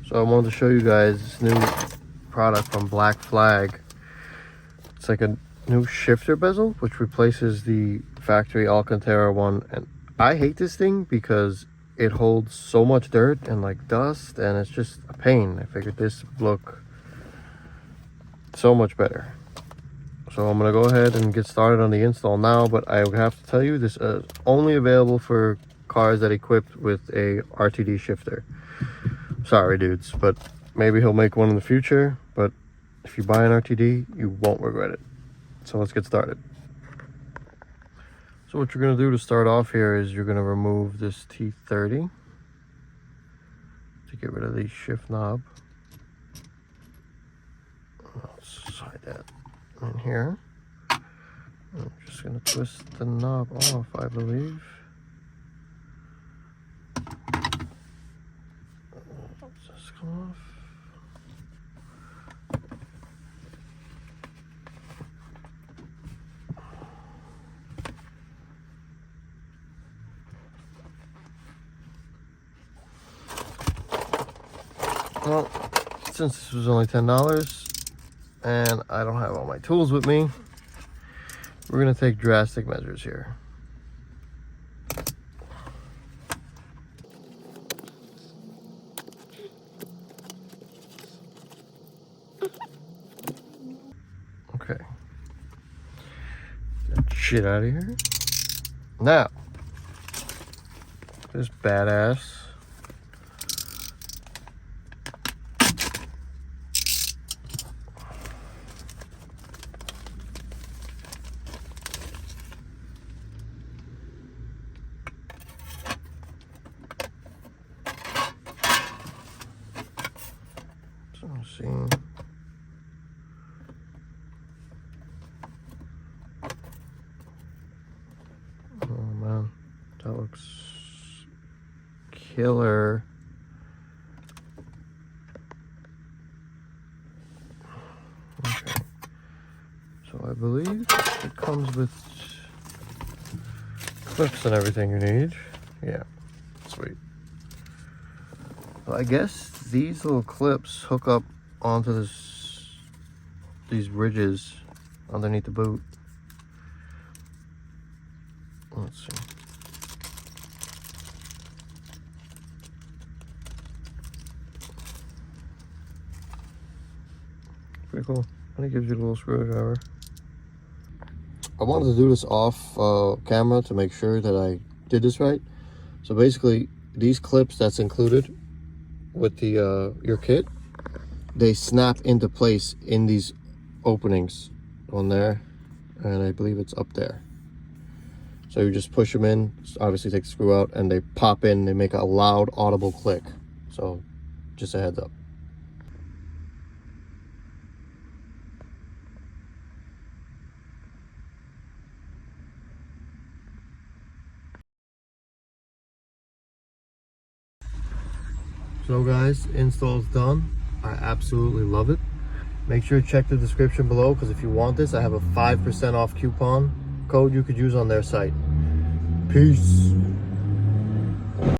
So I wanted to show you guys this new product from BlackFlag. It's like a new shifter bezel, which replaces the factory Alcantara one. And I hate this thing because it holds so much dirt and like dust, and it's just a pain. I figured this would look so much better. So I'm gonna go ahead and get started on the install now, but I have to tell you, this is only available for cars that equipped with a RTD shifter. Sorry dudes, but maybe he'll make one in the future, but if you buy an RTD, you won't regret it. So let's get started. So what you're gonna do to start off here is you're gonna remove this T30 to get rid of the shift knob. Let's slide that in here. I'm just gonna twist the knob off, I believe. Just come off. Well, since this was only $10 and I don't have all my tools with me, we're gonna take drastic measures here. Okay. Get that shit out of here. Now, this badass see. Oh man, that looks killer. Okay, so I believe it comes with clips and everything you need. Yeah, sweet. Well, I guess these little clips hook up onto these ridges underneath the boot. Let's see. Pretty cool. And it gives you a little screwdriver. I wanted to do this off camera to make sure that I did this right. So basically, these clips that's included with the your kit, they snap into place in these openings on there, and I believe it's up there. So you just push them in, obviously take the screw out, and they pop in. They make a loud audible click. So just a heads up. So guys, install's done. I absolutely love it. Make sure to check the description below, because if you want this, I have a 5% off coupon code you could use on their site. Peace.